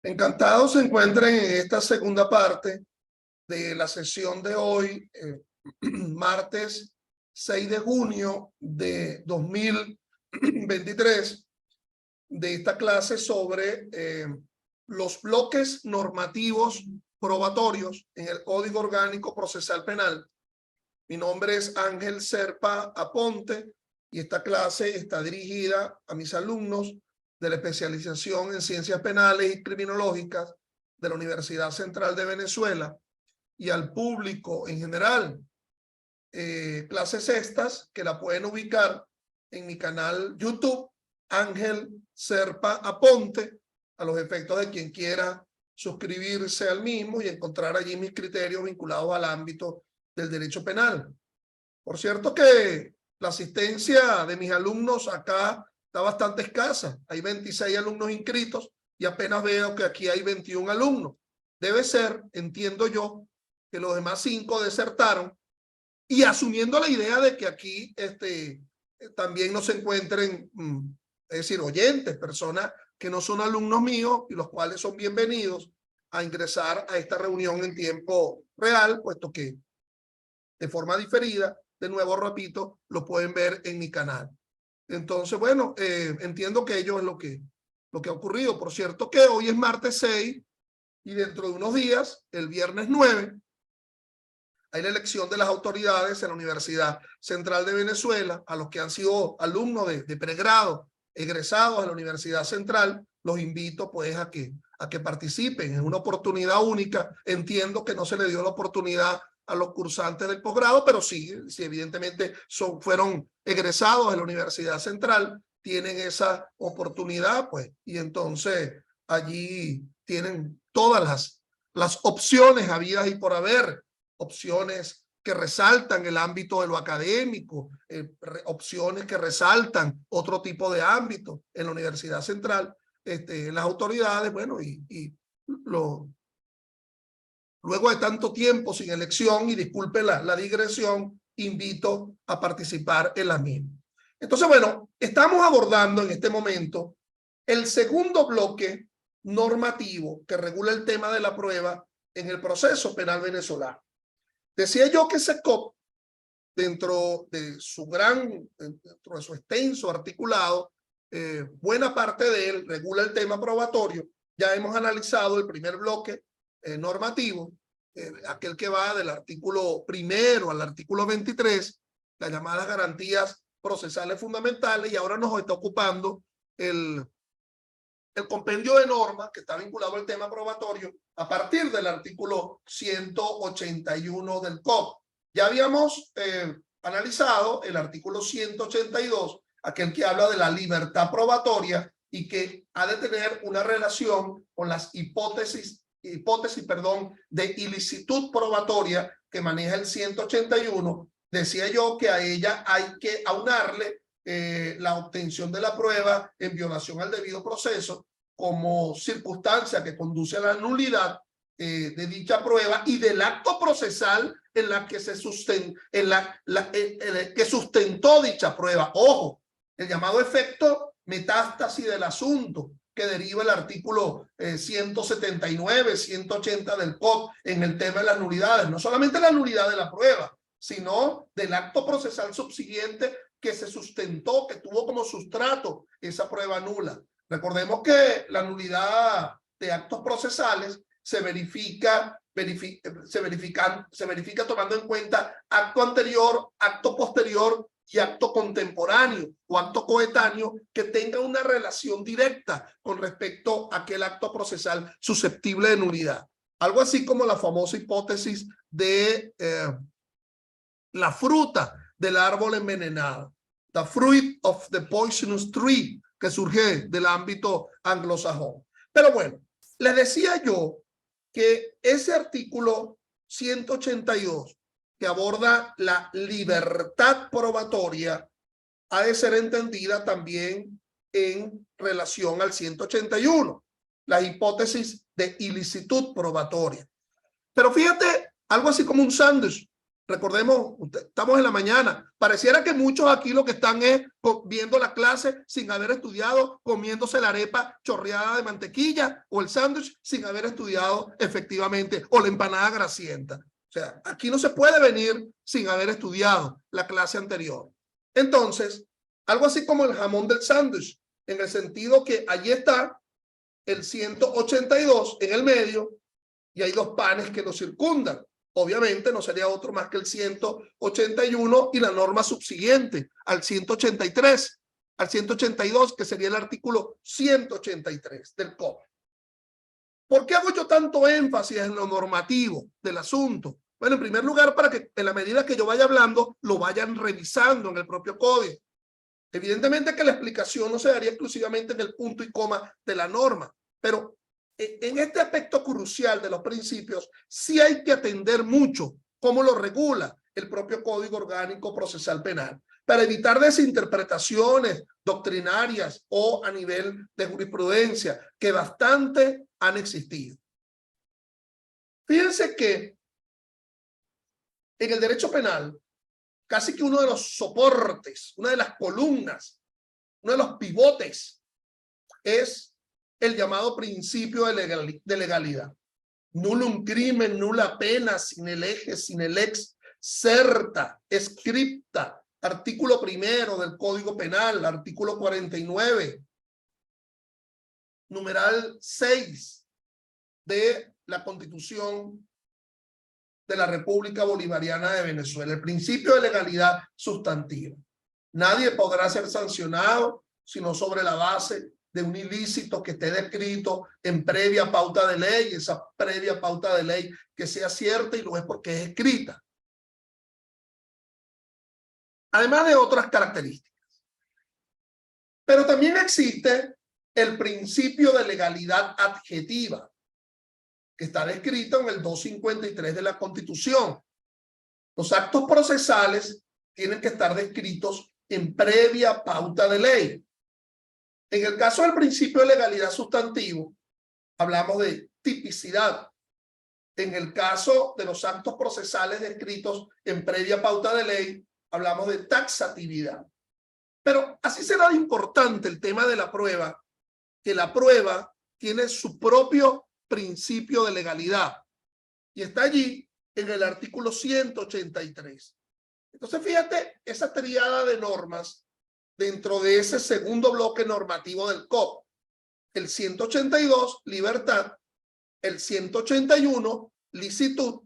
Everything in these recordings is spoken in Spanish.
Encantados se encuentren en esta segunda parte de la sesión de hoy, martes 6 de junio de 2023, de esta clase sobre los bloques normativos probatorios en el Código Orgánico Procesal Penal. Mi nombre es Ángel Serpa Aponte y esta clase está dirigida a mis alumnos de la especialización en Ciencias Penales y Criminológicas de la Universidad Central de Venezuela y al público en general. Clases estas que la pueden ubicar en mi canal YouTube, Ángel Serpa Aponte, a los efectos de quien quiera suscribirse al mismo y encontrar allí mis criterios vinculados al ámbito del derecho penal. Por cierto que la asistencia de mis alumnos acá está bastante escasa. Hay 26 alumnos inscritos y apenas veo que aquí hay 21 alumnos. Debe ser, entiendo yo, que los demás 5 desertaron, y asumiendo la idea de que aquí también no se encuentren, es decir, oyentes, personas que no son alumnos míos y los cuales son bienvenidos a ingresar a esta reunión en tiempo real, puesto que de forma diferida, de nuevo repito, lo pueden ver en mi canal. Entonces, bueno, entiendo que ello es lo que ha ocurrido. Por cierto que hoy es martes 6 y dentro de unos días, el viernes 9, hay la elección de las autoridades en la Universidad Central de Venezuela. A los que han sido alumnos de pregrado, egresados a la Universidad Central, los invito pues a que participen. Es una oportunidad única. Entiendo que no se le dio la oportunidad a los cursantes del posgrado, pero sí evidentemente fueron egresados de la Universidad Central, tienen esa oportunidad, pues, y entonces allí tienen todas las opciones habidas y por haber, opciones que resaltan el ámbito de lo académico, opciones que resaltan otro tipo de ámbito en la Universidad Central. Las autoridades, bueno, luego de tanto tiempo sin elección, y disculpe la digresión, invito a participar en la misma. Entonces, bueno, estamos abordando en este momento el segundo bloque normativo que regula el tema de la prueba en el proceso penal venezolano. Decía yo que SECOP, dentro de su extenso articulado, buena parte de él regula el tema probatorio. Ya hemos analizado el primer bloque normativo, aquel que va del artículo 1 al artículo 23, las llamadas garantías procesales fundamentales, y ahora nos está ocupando el compendio de normas que está vinculado al tema probatorio a partir del artículo 181 del COP. Ya habíamos analizado el artículo 182, aquel que habla de la libertad probatoria y que ha de tener una relación con las hipótesis de ilicitud probatoria que maneja el 181. Decía yo que a ella hay que aunarle la obtención de la prueba en violación al debido proceso como circunstancia que conduce a la nulidad de dicha prueba y del acto procesal en la que que sustentó dicha prueba. Ojo, el llamado efecto metástasis del asunto que deriva el artículo 179, 180 del COD en el tema de las nulidades. No solamente la nulidad de la prueba, sino del acto procesal subsiguiente que se sustentó, que tuvo como sustrato esa prueba nula. Recordemos que la nulidad de actos procesales se verifica tomando en cuenta acto anterior, acto posterior y acto contemporáneo o acto coetáneo que tenga una relación directa con respecto a aquel acto procesal susceptible de nulidad. Algo así como la famosa hipótesis de la fruta del árbol envenenado, the fruit of the poisonous tree, que surge del ámbito anglosajón. Pero bueno, les decía yo que ese artículo 182 que aborda la libertad probatoria ha de ser entendida también en relación al 181, las hipótesis de ilicitud probatoria. Pero fíjate, algo así como un sándwich. Recordemos, estamos en la mañana. Pareciera que muchos aquí lo que están es viendo la clase sin haber estudiado, comiéndose la arepa chorreada de mantequilla o el sándwich sin haber estudiado efectivamente, o la empanada grasienta. O sea, aquí no se puede venir sin haber estudiado la clase anterior. Entonces, algo así como el jamón del sándwich, en el sentido que allí está el 182 en el medio y hay dos panes que lo circundan. Obviamente no sería otro más que el 181 y la norma subsiguiente al 183, al 182, que sería el artículo 183 del COP. ¿Por qué hago yo tanto énfasis en lo normativo del asunto? Bueno, en primer lugar, para que en la medida que yo vaya hablando, lo vayan revisando en el propio código. Evidentemente que la explicación no se daría exclusivamente en el punto y coma de la norma, pero en este aspecto crucial de los principios sí hay que atender mucho cómo lo regula el propio Código Orgánico Procesal Penal, para evitar desinterpretaciones doctrinarias o a nivel de jurisprudencia, que bastante han existido. Fíjense que en el derecho penal, casi que uno de los soportes, una de las columnas, uno de los pivotes es el llamado principio de legalidad. Nullum crimen, nulla pena, sine lege, sine lex, certa, scripta, artículo 1 del Código Penal, artículo 49, numeral 6 de la Constitución de la República Bolivariana de Venezuela, el principio de legalidad sustantiva. Nadie podrá ser sancionado sino sobre la base de un ilícito que esté descrito en previa pauta de ley, esa previa pauta de ley que sea cierta y lo es porque es escrita. Además de otras características. Pero también existe el principio de legalidad adjetiva, que está descrito en el 253 de la Constitución. Los actos procesales tienen que estar descritos en previa pauta de ley. En el caso del principio de legalidad sustantivo, hablamos de tipicidad. En el caso de los actos procesales descritos en previa pauta de ley, hablamos de taxatividad. Pero así será importante el tema de la prueba, que la prueba tiene su propio principio de legalidad y está allí en el artículo 183. Entonces, fíjate esa triada de normas dentro de ese segundo bloque normativo del COP. El 182, libertad. El 181, licitud. O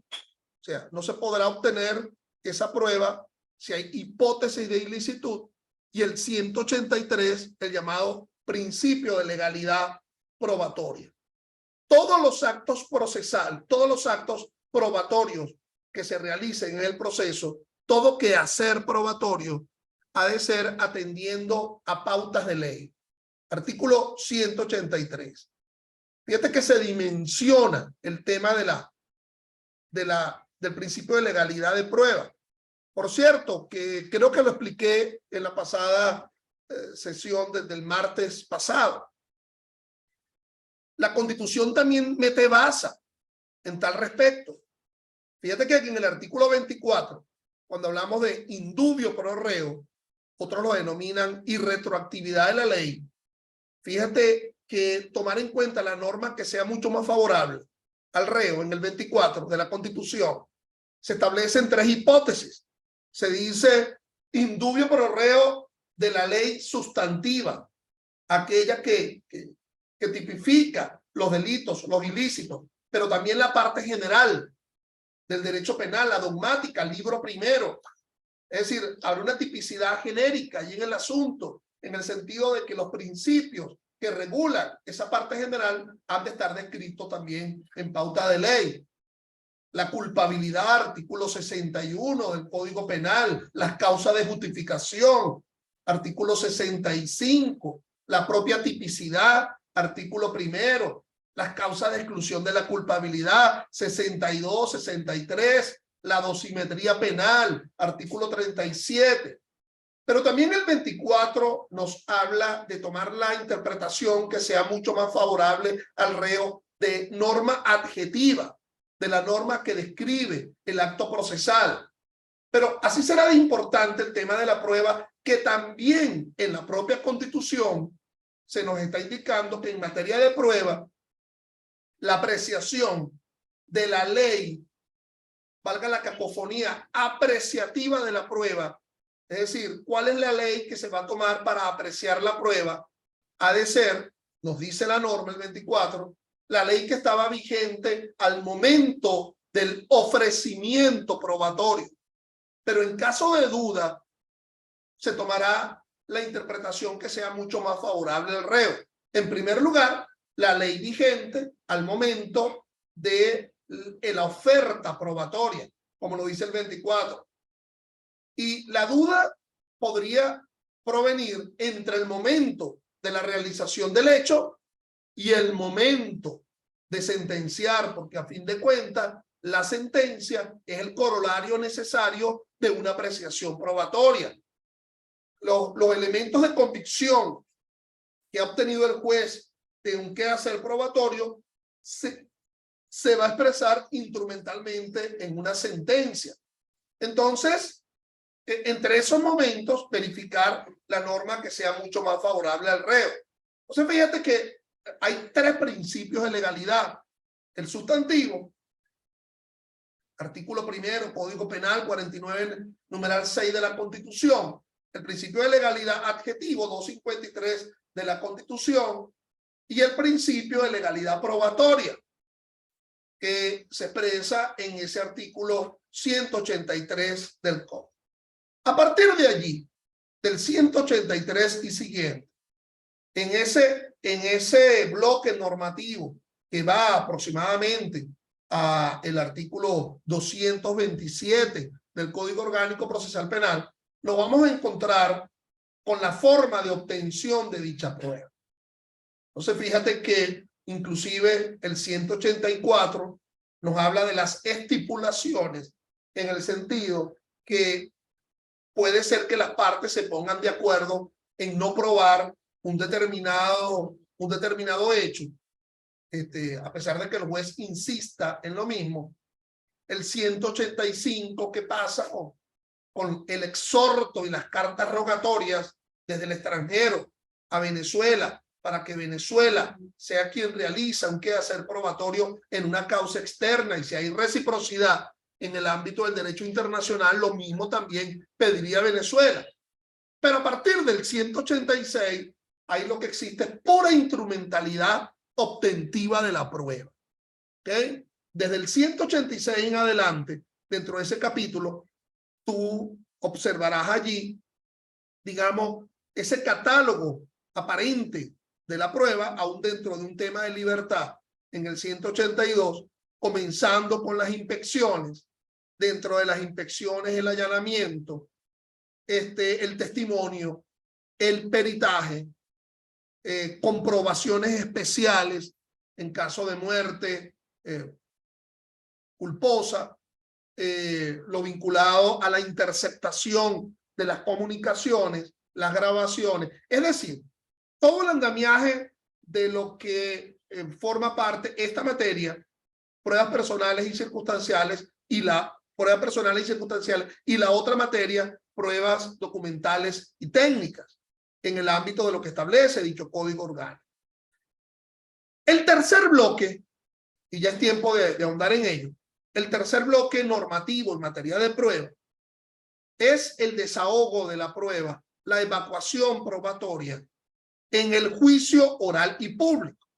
sea, no se podrá obtener esa prueba si hay hipótesis de ilicitud. Y el 183, el llamado principio de legalidad probatoria. Todos los actos procesales, todos los actos probatorios que se realicen en el proceso, todo quehacer probatorio ha de ser atendiendo a pautas de ley. Artículo 183. Fíjate que se dimensiona el tema del principio de legalidad de prueba. Por cierto, que creo que lo expliqué en la pasada sesión del martes pasado. La Constitución también mete baza en tal respecto. Fíjate que aquí en el artículo 24, cuando hablamos de indubio pro reo, otros lo denominan irretroactividad de la ley. Fíjate que tomar en cuenta la norma que sea mucho más favorable al reo en el 24 de la Constitución, se establecen tres hipótesis. Se dice indubio pro reo de la ley sustantiva, aquella que tipifica los delitos, los ilícitos, pero también la parte general del derecho penal, la dogmática, libro primero. Es decir, habrá una tipicidad genérica allí en el asunto, en el sentido de que los principios que regulan esa parte general han de estar descritos también en pauta de ley. La culpabilidad, artículo 61 del Código Penal, las causas de justificación, artículo 65, la propia tipicidad, artículo 1, las causas de exclusión de la culpabilidad, 62, 63, la dosimetría penal, artículo 37. Pero también el 24 nos habla de tomar la interpretación que sea mucho más favorable al reo de norma adjetiva, de la norma que describe el acto procesal. Pero así será de importante el tema de la prueba, que también en la propia Constitución se nos está indicando que en materia de prueba, la apreciación de la ley, valga la cacofonía, apreciativa de la prueba, es decir, cuál es la ley que se va a tomar para apreciar la prueba, ha de ser, nos dice la norma, el 24, la ley que estaba vigente al momento del ofrecimiento probatorio. Pero en caso de duda, se tomará la interpretación que sea mucho más favorable al reo. En primer lugar, la ley vigente al momento de la oferta probatoria, como lo dice el 24. Y la duda podría provenir entre el momento de la realización del hecho y el momento de sentenciar, porque a fin de cuentas, la sentencia es el corolario necesario de una apreciación probatoria. Los elementos de convicción que ha obtenido el juez de un quehacer probatorio se va a expresar instrumentalmente en una sentencia. Entonces, entre esos momentos, verificar la norma que sea mucho más favorable al reo. Entonces, fíjate que hay tres principios de legalidad. El sustantivo, artículo primero, Código Penal 49, numeral 6 de la Constitución. El principio de legalidad adjetivo 253 de la Constitución y el principio de legalidad probatoria que se expresa en ese artículo 183 del Código. A partir de allí, del 183 y siguiente, en ese bloque normativo que va aproximadamente a el artículo 227 del Código Orgánico Procesal Penal, lo vamos a encontrar con la forma de obtención de dicha prueba. Entonces, fíjate que inclusive el 184 nos habla de las estipulaciones en el sentido que puede ser que las partes se pongan de acuerdo en no probar un determinado hecho, a pesar de que el juez insista en lo mismo. El 185, ¿qué pasa con el exhorto y las cartas rogatorias desde el extranjero a Venezuela, para que Venezuela sea quien realiza un quehacer probatorio en una causa externa? Y si hay reciprocidad en el ámbito del derecho internacional, lo mismo también pediría Venezuela. Pero a partir del 186, ahí lo que existe es pura instrumentalidad obtentiva de la prueba. ¿Okay? Desde el 186 en adelante, dentro de ese capítulo, tú observarás allí, digamos, ese catálogo aparente de la prueba, aún dentro de un tema de libertad, en el 182, comenzando con las inspecciones. Dentro de las inspecciones, el allanamiento, el testimonio, el peritaje, comprobaciones especiales en caso de muerte culposa, lo vinculado a la interceptación de las comunicaciones, las grabaciones, es decir, todo el andamiaje de lo que forma parte esta materia, pruebas personales y circunstanciales, y la otra materia, pruebas documentales y técnicas, en el ámbito de lo que establece dicho Código Orgánico. El tercer bloque, y ya es tiempo de ahondar en ello, el tercer bloque normativo en materia de prueba es el desahogo de la prueba, la evacuación probatoria en el juicio oral y público.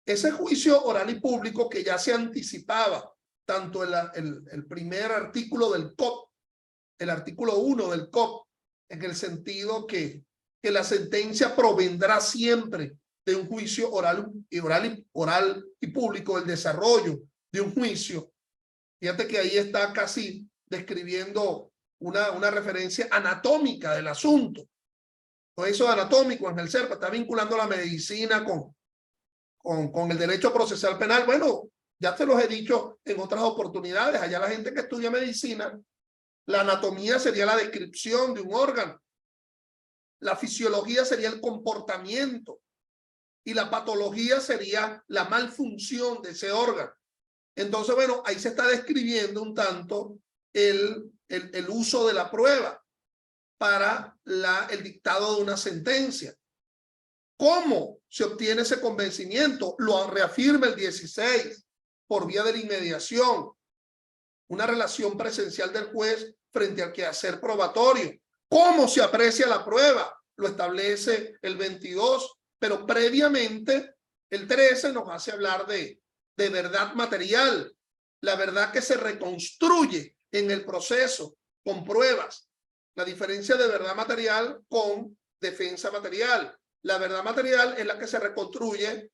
Ese juicio oral y público que ya se anticipaba tanto el primer artículo del COP, el artículo 1 del COP, en el sentido que la sentencia provendrá siempre de un juicio oral y público, el desarrollo de un juicio. Fíjate que ahí está casi describiendo una referencia anatómica del asunto. Todo eso anatómico, Ángel Serpa, está vinculando la medicina con el derecho procesal penal. Bueno, ya te los he dicho en otras oportunidades. Allá la gente que estudia medicina, la anatomía sería la descripción de un órgano. La fisiología sería el comportamiento. Y la patología sería la malfunción de ese órgano. Entonces, bueno, ahí se está describiendo un tanto el el uso de la prueba para el dictado de una sentencia. ¿Cómo se obtiene ese convencimiento? Lo reafirma el 16 por vía de la inmediación. Una relación presencial del juez frente al quehacer probatorio. ¿Cómo se aprecia la prueba? Lo establece el 22, pero previamente el 13 nos hace hablar de verdad material, la verdad que se reconstruye en el proceso con pruebas. La diferencia de verdad material con defensa material. La verdad material es la que se reconstruye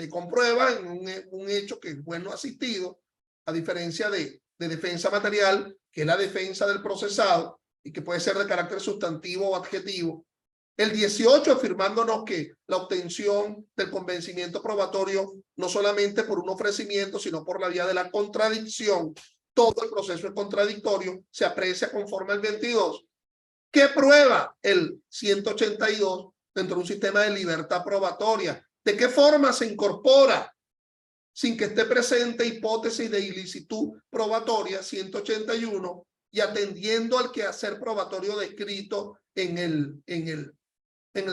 con pruebas en un hecho que es bueno asistido, a diferencia de defensa material, que es la defensa del procesado y que puede ser de carácter sustantivo o adjetivo. El 18 afirmándonos que la obtención del convencimiento probatorio no solamente por un ofrecimiento, sino por la vía de la contradicción. Todo el proceso es contradictorio, se aprecia conforme al 22. ¿Qué prueba? El 182 dentro de un sistema de libertad probatoria. ¿De qué forma se incorpora? Sin que esté presente hipótesis de ilicitud probatoria, 181, y atendiendo al quehacer probatorio descrito en el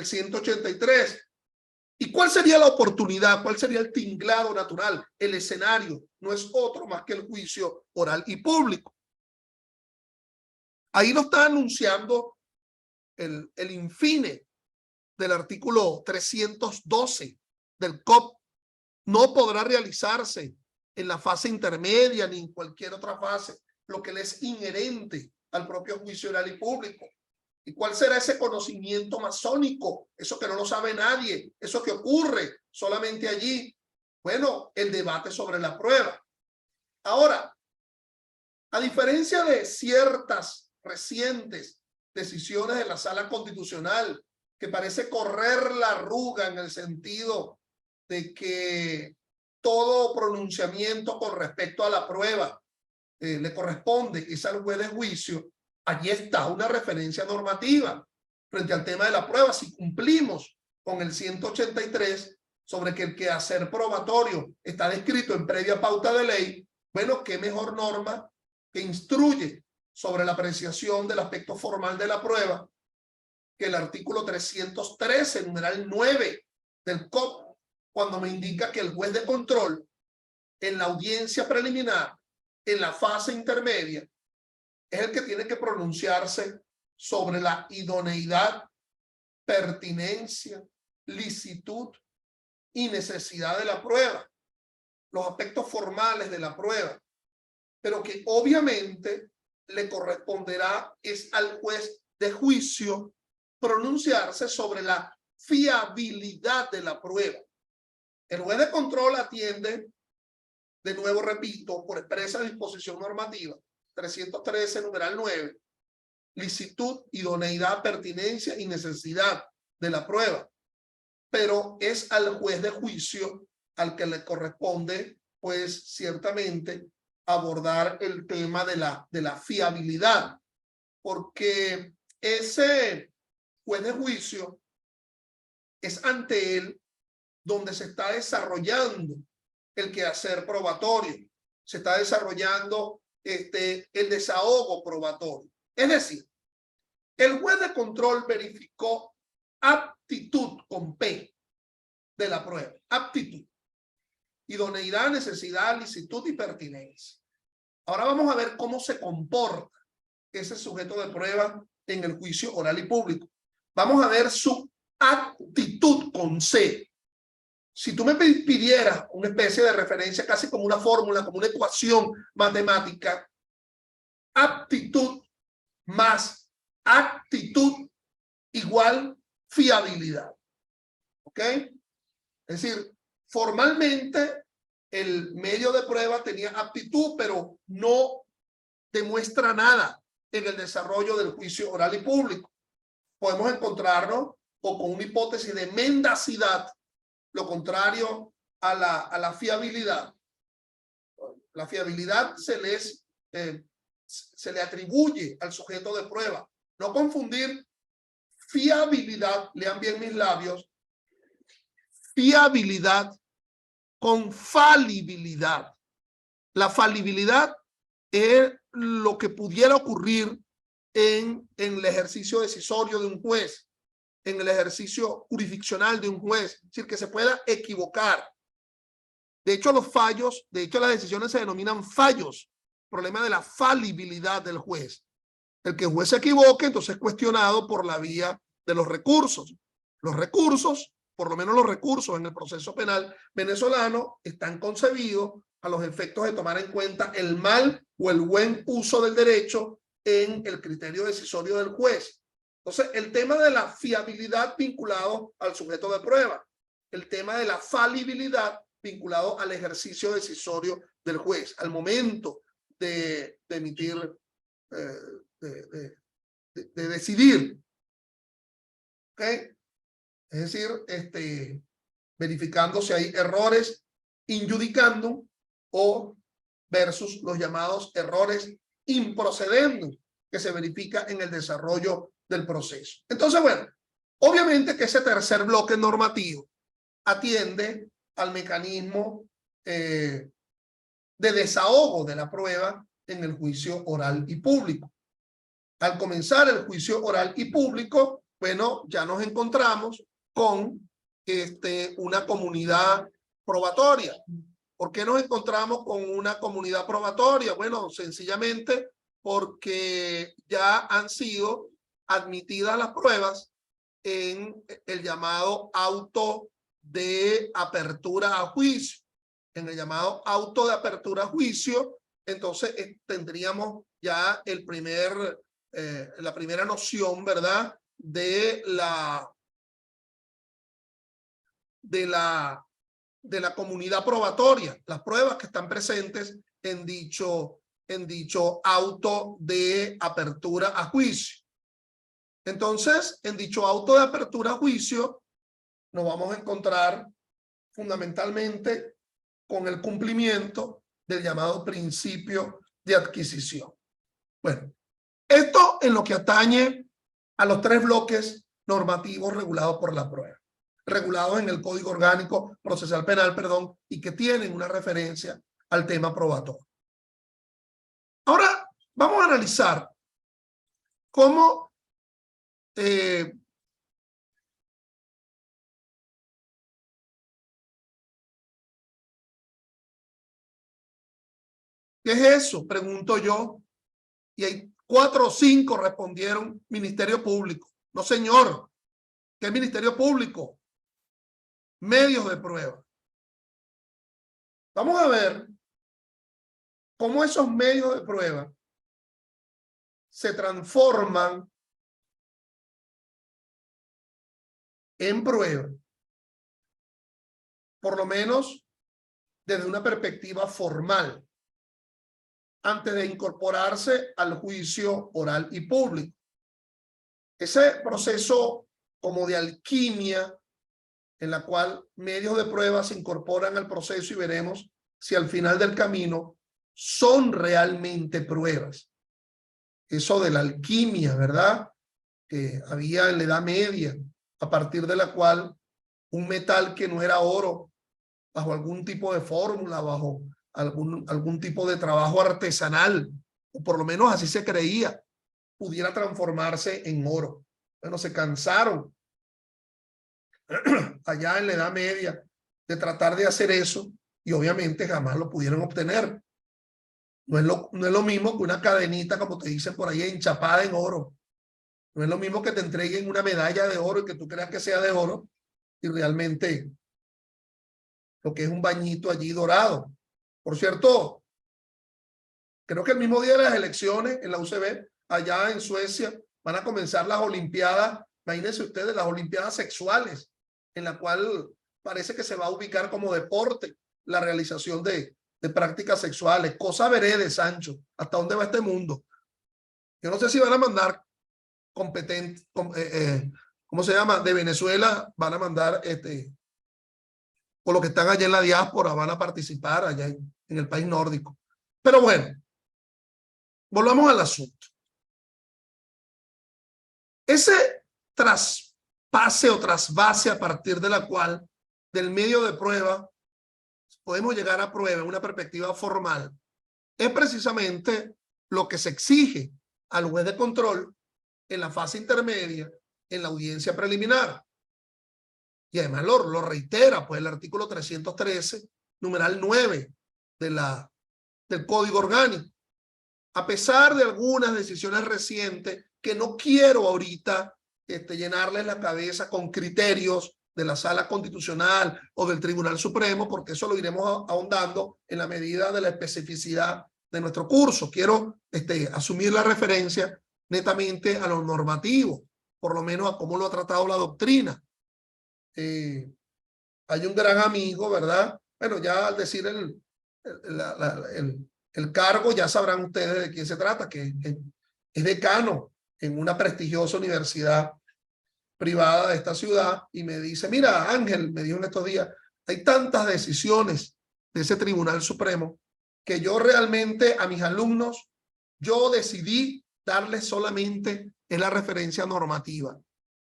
183. ¿Y cuál sería la oportunidad? ¿Cuál sería el tinglado natural? El escenario no es otro más que el juicio oral y público. Ahí lo está anunciando el infine del artículo 312 del COP. No podrá realizarse en la fase intermedia ni en cualquier otra fase, lo que le es inherente al propio juicio oral y público. ¿Y cuál será ese conocimiento masónico? Eso que no lo sabe nadie, eso que ocurre solamente allí. Bueno, el debate sobre la prueba. Ahora, a diferencia de ciertas recientes decisiones de la Sala Constitucional, que parece correr la arruga en el sentido de que todo pronunciamiento con respecto a la prueba le corresponde, es al juez de juicio, allí está una referencia normativa frente al tema de la prueba. Si cumplimos con el 183 sobre que el quehacer probatorio está descrito en previa pauta de ley, bueno, qué mejor norma que instruye sobre la apreciación del aspecto formal de la prueba que el artículo 313, numeral 9 del COP, cuando me indica que el juez de control en la audiencia preliminar, en la fase intermedia, es el que tiene que pronunciarse sobre la idoneidad, pertinencia, licitud y necesidad de la prueba, los aspectos formales de la prueba, pero que obviamente le corresponderá es al juez de juicio pronunciarse sobre la fiabilidad de la prueba. El juez de control atiende, de nuevo repito, por expresa disposición normativa, 313, numeral 9, licitud, idoneidad, pertinencia y necesidad de la prueba. Pero es al juez de juicio al que le corresponde, pues, ciertamente, abordar el tema de la fiabilidad, porque ese juez de juicio es ante él donde se está desarrollando el quehacer probatorio, se está desarrollando el desahogo probatorio. Es decir, el juez de control verificó aptitud con P de la prueba, aptitud, idoneidad, necesidad, licitud y pertinencia. Ahora vamos a ver cómo se comporta ese sujeto de prueba en el juicio oral y público. Vamos a ver su actitud con C. Si tú me pidieras una especie de referencia, casi como una fórmula, como una ecuación matemática, aptitud más actitud igual fiabilidad. ¿Ok? Es decir, formalmente el medio de prueba tenía aptitud, pero no demuestra nada en el desarrollo del juicio oral y público. Podemos encontrarnos o con una hipótesis de mendacidad, lo contrario a la fiabilidad. La fiabilidad se le atribuye al sujeto de prueba. No confundir fiabilidad, lean bien mis labios, fiabilidad con falibilidad. La falibilidad es lo que pudiera ocurrir en el ejercicio decisorio de un juez, en el ejercicio jurisdiccional de un juez, es decir, que se pueda equivocar. De hecho, los fallos, de hecho, las decisiones se denominan fallos, problema de la falibilidad del juez. El que el juez se equivoque, entonces es cuestionado por la vía de los recursos. Los recursos, por lo menos los recursos en el proceso penal venezolano, están concebidos a los efectos de tomar en cuenta el mal o el buen uso del derecho en el criterio decisorio del juez. Entonces, el tema de la fiabilidad vinculado al sujeto de prueba, el tema de la falibilidad vinculado al ejercicio decisorio del juez, al momento de emitir, de decidir. ¿Ok? Es decir, verificando si hay errores in judicandum o versus los llamados errores improcedendum que se verifica en el desarrollo del proceso. Entonces, bueno, obviamente que ese tercer bloque normativo atiende al mecanismo de desahogo de la prueba en el juicio oral y público. Al comenzar el juicio oral y público, bueno, ya nos encontramos con una comunidad probatoria. ¿Por qué nos encontramos con una comunidad probatoria? Bueno, sencillamente porque ya han sido admitidas las pruebas en el llamado auto de apertura a juicio. En el llamado auto de apertura a juicio, entonces tendríamos ya la primera noción, ¿verdad?, de la comunidad probatoria, las pruebas que están presentes en dicho auto de apertura a juicio. Entonces, en dicho auto de apertura a juicio, nos vamos a encontrar fundamentalmente con el cumplimiento del llamado principio de adquisición. Bueno, esto en lo que atañe a los tres bloques normativos regulados por la prueba, regulados en el Código Orgánico Procesal Penal, perdón, y que tienen una referencia al tema probatorio. Ahora vamos a analizar cómo ¿qué es eso? Pregunto yo. Y hay 4 o 5 respondieron Ministerio Público. No, señor. ¿Qué es Ministerio Público? Medios de prueba. Vamos a ver cómo esos medios de prueba se transforman en prueba, por lo menos desde una perspectiva formal, antes de incorporarse al juicio oral y público. Ese proceso como de alquimia en la cual medios de prueba se incorporan al proceso y veremos si al final del camino son realmente pruebas. Eso de la alquimia, ¿verdad?, que había en la Edad Media, a partir de la cual un metal que no era oro, bajo algún tipo de fórmula, bajo algún tipo de trabajo artesanal, o por lo menos así se creía, pudiera transformarse en oro. Bueno, se cansaron allá en la Edad Media de tratar de hacer eso y obviamente jamás lo pudieron obtener. No es lo mismo que una cadenita, como te dicen por ahí, enchapada en oro. No es lo mismo que te entreguen una medalla de oro y que tú creas que sea de oro y realmente lo que es un bañito allí dorado. Por cierto, creo que el mismo día de las elecciones en la UCB, allá en Suecia, van a comenzar las Olimpiadas, imagínense ustedes, las Olimpiadas sexuales, en la cual parece que se va a ubicar como deporte la realización de prácticas sexuales. Cosa veré, Sancho, ¿hasta dónde va este mundo? Yo no sé si van a mandar competente, ¿cómo se llama? De Venezuela van a mandar, o los que están allá en la diáspora van a participar allá en el país nórdico. Pero bueno, volvamos al asunto. Ese traspase o trasvase a partir de la cual del medio de prueba podemos llegar a prueba en una perspectiva formal es precisamente lo que se exige al juez de control en la fase intermedia, en la audiencia preliminar. Y además lo reitera pues el artículo 313, numeral 9 del Código Orgánico. A pesar de algunas decisiones recientes que no quiero ahorita llenarles la cabeza con criterios de la Sala Constitucional o del Tribunal Supremo, porque eso lo iremos ahondando en la medida de la especificidad de nuestro curso. Quiero asumir la referencia netamente a lo normativo, por lo menos a cómo lo ha tratado la doctrina. Hay un gran amigo, ¿verdad? Bueno, ya al decir el cargo, ya sabrán ustedes de quién se trata, que es decano en una prestigiosa universidad privada de esta ciudad, y me dice, mira, Ángel, me dijo en estos días, hay tantas decisiones de ese Tribunal Supremo que yo realmente a mis alumnos, yo decidí darles solamente en la referencia normativa.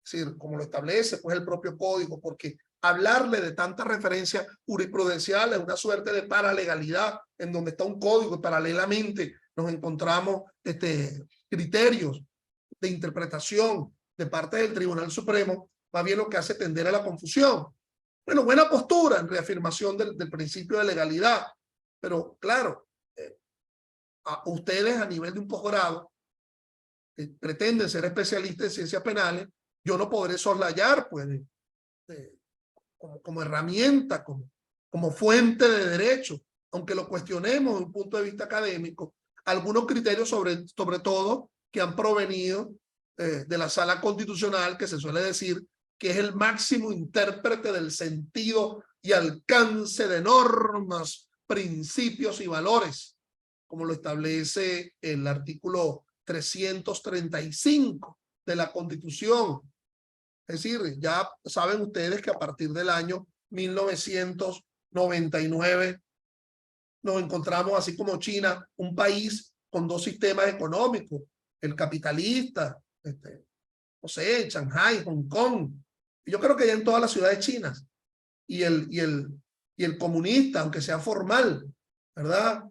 Es decir, como lo establece pues el propio código, porque hablarle de tanta referencia jurisprudencial es una suerte de paralegalidad en donde está un código y paralelamente nos encontramos criterios de interpretación de parte del Tribunal Supremo, más bien lo que hace tender a la confusión. Bueno, buena postura en reafirmación del principio de legalidad, pero claro, a ustedes a nivel de un posgrado pretenden ser especialistas en ciencias penales, yo no podré soslayar pues como herramienta, como fuente de derecho, aunque lo cuestionemos desde un punto de vista académico, algunos criterios sobre todo que han provenido de la Sala Constitucional, que se suele decir que es el máximo intérprete del sentido y alcance de normas, principios y valores, como lo establece el artículo 335 de la Constitución. Es decir, ya saben ustedes que a partir del año 1999 nos encontramos, así como China, un país con dos sistemas económicos, el capitalista, no sé, Shanghái, Hong Kong, y yo creo que ya en todas las ciudades chinas, y el comunista, aunque sea formal, ¿verdad?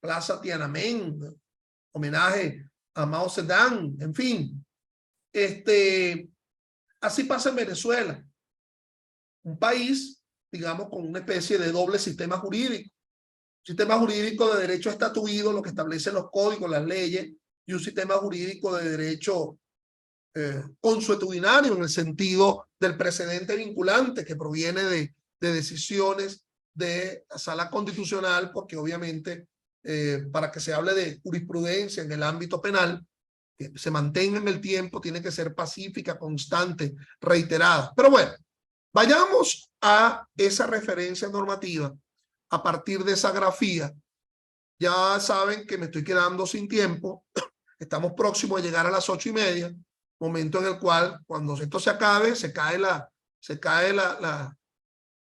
Plaza Tiananmen, homenaje a Mao Zedong, en fin. Así pasa en Venezuela, un país, digamos, con una especie de doble sistema jurídico de derecho estatuido, lo que establecen los códigos, las leyes, y un sistema jurídico de derecho consuetudinario en el sentido del precedente vinculante que proviene de decisiones de la Sala Constitucional, porque obviamente para que se hable de jurisprudencia en el ámbito penal, que se mantenga en el tiempo, tiene que ser pacífica, constante, reiterada. Pero bueno, vayamos a esa referencia normativa a partir de esa grafía. Ya saben que me estoy quedando sin tiempo. Estamos próximos a llegar a las 8:30, momento en el cual, cuando esto se acabe, se cae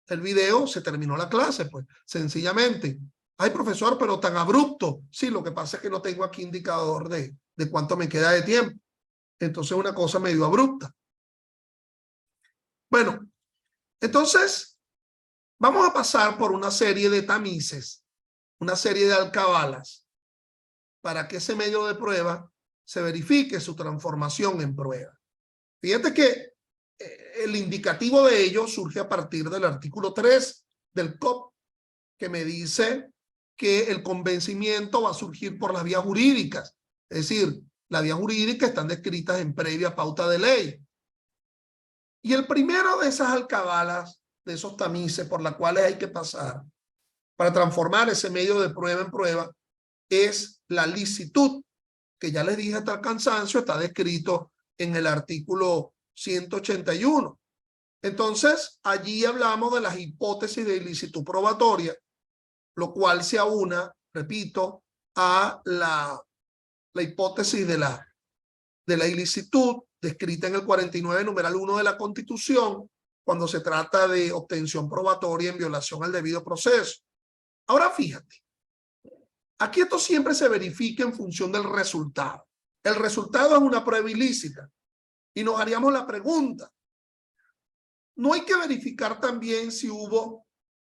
el video, se terminó la clase, pues, sencillamente. Ay, profesor, pero tan abrupto. Sí, lo que pasa es que no tengo aquí indicador de cuánto me queda de tiempo. Entonces, una cosa medio abrupta. Bueno, entonces, vamos a pasar por una serie de tamices, una serie de alcabalas, para que ese medio de prueba se verifique su transformación en prueba. Fíjate que el indicativo de ello surge a partir del artículo 3 del COP, que me dice que el convencimiento va a surgir por las vías jurídicas. Es decir, las vías jurídicas están descritas en previa pauta de ley. Y el primero de esas alcabalas, de esos tamices por las cuales hay que pasar para transformar ese medio de prueba en prueba, es la licitud, que ya les dije hasta el cansancio, está descrito en el artículo 181. Entonces, allí hablamos de las hipótesis de ilicitud probatoria, lo cual se aúna, repito, a la hipótesis de la ilicitud descrita en el 49, numeral 1 de la Constitución, cuando se trata de obtención probatoria en violación al debido proceso. Ahora fíjate, aquí esto siempre se verifica en función del resultado. El resultado es una prueba ilícita y nos haríamos la pregunta, ¿no hay que verificar también si hubo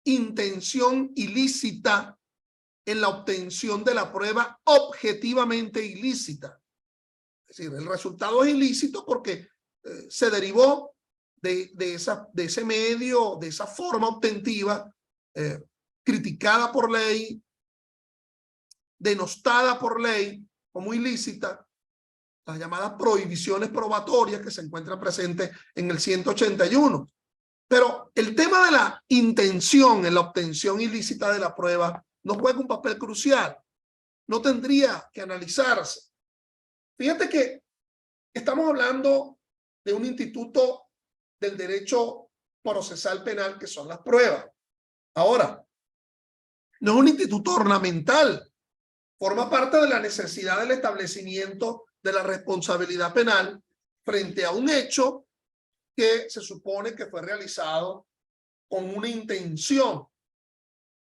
intención ilícita en la obtención de la prueba objetivamente ilícita. Es decir, el resultado es ilícito porque se derivó de ese medio, de esa forma obtentiva, criticada por ley, denostada por ley como ilícita, las llamadas prohibiciones probatorias que se encuentran presentes en el 181. Pero el tema de la intención en la obtención ilícita de la prueba no juega un papel crucial. No tendría que analizarse. Fíjate que estamos hablando de un instituto del derecho procesal penal que son las pruebas. Ahora, no es un instituto ornamental. Forma parte de la necesidad del establecimiento de la responsabilidad penal frente a un hecho que se supone que fue realizado con una intención.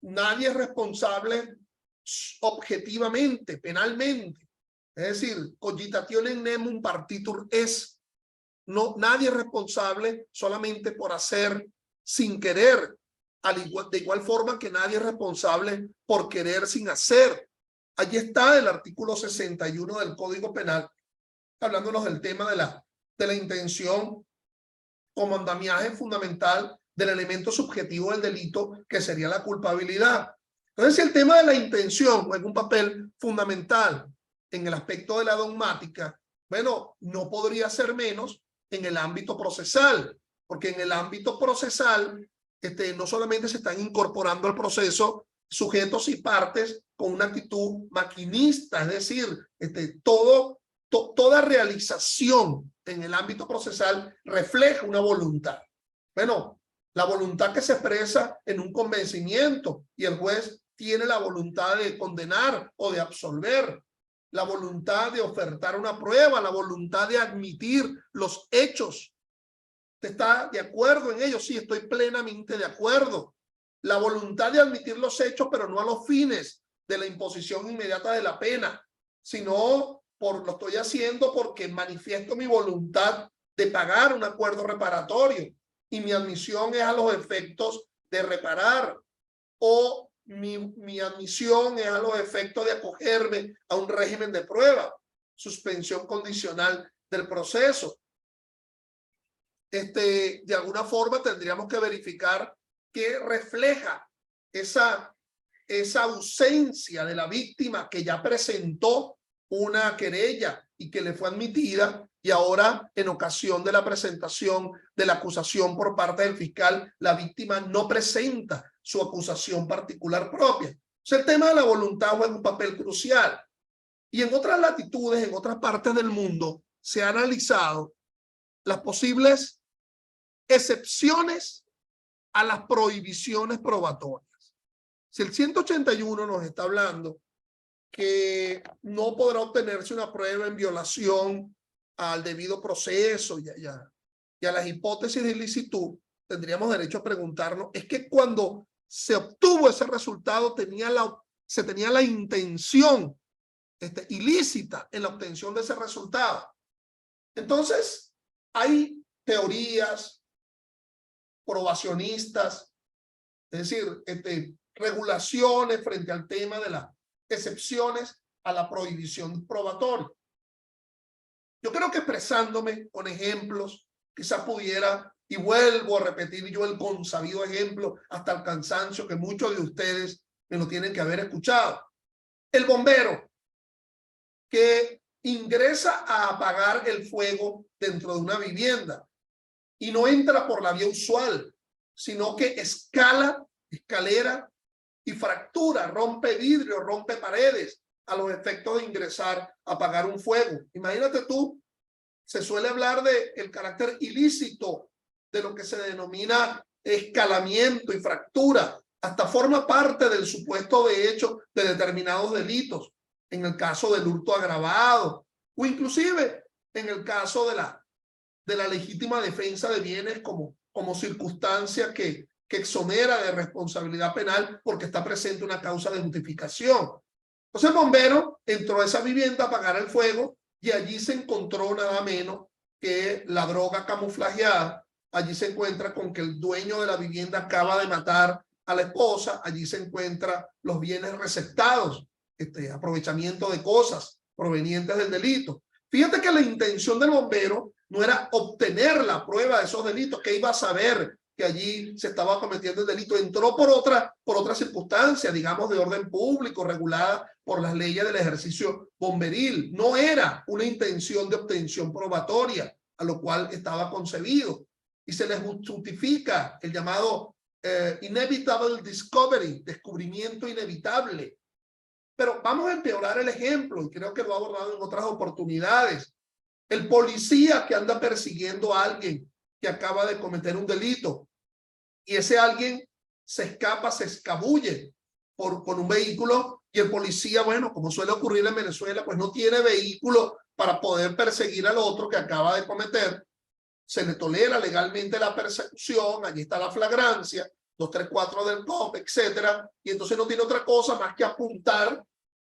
Nadie es responsable objetivamente, penalmente. Es decir, cogitationem nemum partitur est. No, nadie es responsable solamente por hacer sin querer. De igual forma que nadie es responsable por querer sin hacer. Allí está el artículo 61 del Código Penal, hablándonos del tema de la intención como andamiaje fundamental del elemento subjetivo del delito, que sería la culpabilidad. Entonces, si el tema de la intención juega un papel fundamental en el aspecto de la dogmática, bueno, no podría ser menos en el ámbito procesal, porque en el ámbito procesal no solamente se están incorporando al proceso sujetos y partes con una actitud maquinista, es decir, toda realización en el ámbito procesal refleja una voluntad. Bueno, la voluntad que se expresa en un convencimiento y el juez tiene la voluntad de condenar o de absolver, la voluntad de ofertar una prueba, la voluntad de admitir los hechos. ¿Usted está de acuerdo en ello? Sí, estoy plenamente de acuerdo. La voluntad de admitir los hechos, pero no a los fines de la imposición inmediata de la pena, sino lo estoy haciendo porque manifiesto mi voluntad de pagar un acuerdo reparatorio y mi admisión es a los efectos de reparar, o mi admisión es a los efectos de acogerme a un régimen de prueba, suspensión condicional del proceso. De alguna forma tendríamos que verificar qué refleja esa ausencia de la víctima que ya presentó una querella y que le fue admitida, y ahora en ocasión de la presentación de la acusación por parte del fiscal, la víctima no presenta su acusación particular propia. Entonces, el tema de la voluntad juega un papel crucial. Y en otras latitudes, en otras partes del mundo, se ha analizado las posibles excepciones a las prohibiciones probatorias. Si el 181 nos está hablando que no podrá obtenerse una prueba en violación al debido proceso y a las hipótesis de ilicitud, tendríamos derecho a preguntarnos, ¿es que cuando se obtuvo ese resultado se tenía la intención ilícita en la obtención de ese resultado? Entonces, hay teorías probacionistas, es decir, regulaciones frente al tema de las excepciones a la prohibición probatoria. Yo creo que expresándome con ejemplos, quizás pudiera, y vuelvo a repetir yo el consabido ejemplo hasta el cansancio que muchos de ustedes me lo tienen que haber escuchado. El bombero que ingresa a apagar el fuego dentro de una vivienda y no entra por la vía usual, sino que escala escalera y fractura, rompe vidrio, rompe paredes a los efectos de ingresar a apagar un fuego. Imagínate tú, se suele hablar del carácter ilícito de lo que se denomina escalamiento y fractura, hasta forma parte del supuesto de hecho de determinados delitos, en el caso del hurto agravado, o inclusive en el caso de la legítima defensa de bienes como circunstancia que exonera de responsabilidad penal porque está presente una causa de justificación. Entonces el bombero entró a esa vivienda a apagar el fuego y allí se encontró nada menos que la droga camuflajeada. Allí se encuentra con que el dueño de la vivienda acaba de matar a la esposa, allí se encuentran los bienes receptados, aprovechamiento de cosas provenientes del delito. Fíjate que la intención del bombero no era obtener la prueba de esos delitos, que iba a saber que allí se estaba cometiendo el delito. Entró por otra circunstancia, digamos, de orden público, regulada por las leyes del ejercicio bomberil. No era una intención de obtención probatoria, a lo cual estaba concebido. Y se les justifica el llamado inevitable discovery, descubrimiento inevitable. Pero vamos a empeorar el ejemplo, y creo que lo he abordado en otras oportunidades. El policía que anda persiguiendo a alguien que acaba de cometer un delito, y ese alguien se escapa, se escabulle con un vehículo, y el policía, bueno, como suele ocurrir en Venezuela, pues no tiene vehículo para poder perseguir al otro que acaba de cometer. Se le tolera legalmente la persecución, allí está la flagrancia, 234 del COP, etcétera, y entonces no tiene otra cosa más que apuntar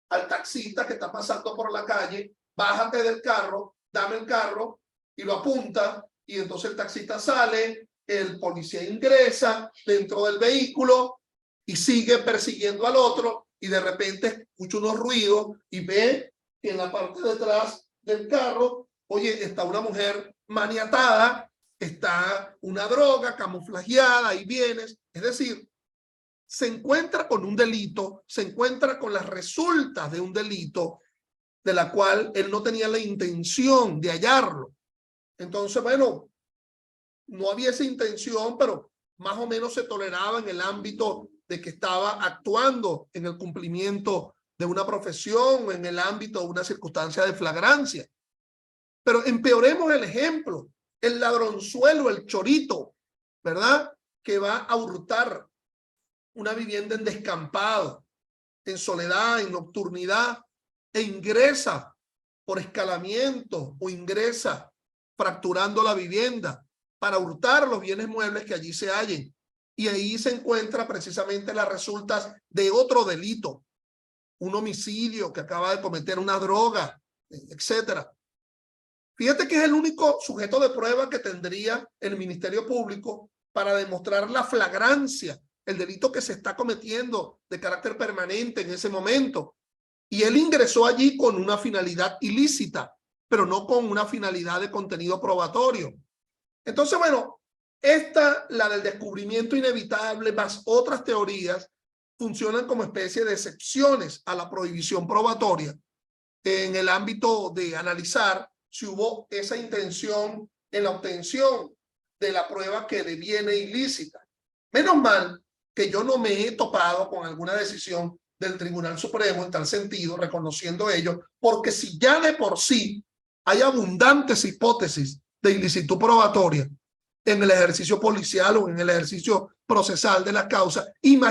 al taxista que está pasando por la calle: bájate del carro, dame el carro, y lo apunta, y entonces el taxista sale, el policía ingresa dentro del vehículo y sigue persiguiendo al otro, y de repente escucha unos ruidos y ve que en la parte de atrás del carro, oye, está una mujer maniatada, está una droga camuflajeada, ahí vienes, es decir, se encuentra con un delito, se encuentra con las resultas de un delito de la cual él no tenía la intención de hallarlo. Entonces, bueno, no había esa intención, pero más o menos se toleraba en el ámbito de que estaba actuando en el cumplimiento de una profesión o en el ámbito de una circunstancia de flagrancia. Pero empeoremos el ejemplo: el ladronzuelo, el chorito, ¿verdad?, que va a hurtar una vivienda en descampado, en soledad, en nocturnidad, e ingresa por escalamiento o ingresa fracturando la vivienda para hurtar los bienes muebles que allí se hallen. Y ahí se encuentra precisamente las resultas de otro delito, un homicidio que acaba de cometer, una droga, etcétera. Fíjate que es el único sujeto de prueba que tendría el Ministerio Público para demostrar la flagrancia, el delito que se está cometiendo de carácter permanente en ese momento. Y él ingresó allí con una finalidad ilícita, pero no con una finalidad de contenido probatorio. Entonces, bueno, la del descubrimiento inevitable, más otras teorías, funcionan como especie de excepciones a la prohibición probatoria en el ámbito de analizar si hubo esa intención en la obtención de la prueba que deviene ilícita. Menos mal que yo no me he topado con alguna decisión del Tribunal Supremo en tal sentido, reconociendo ello, porque si ya de por sí hay abundantes hipótesis de ilicitud probatoria en el ejercicio policial o en el ejercicio procesal de la causa, imagínate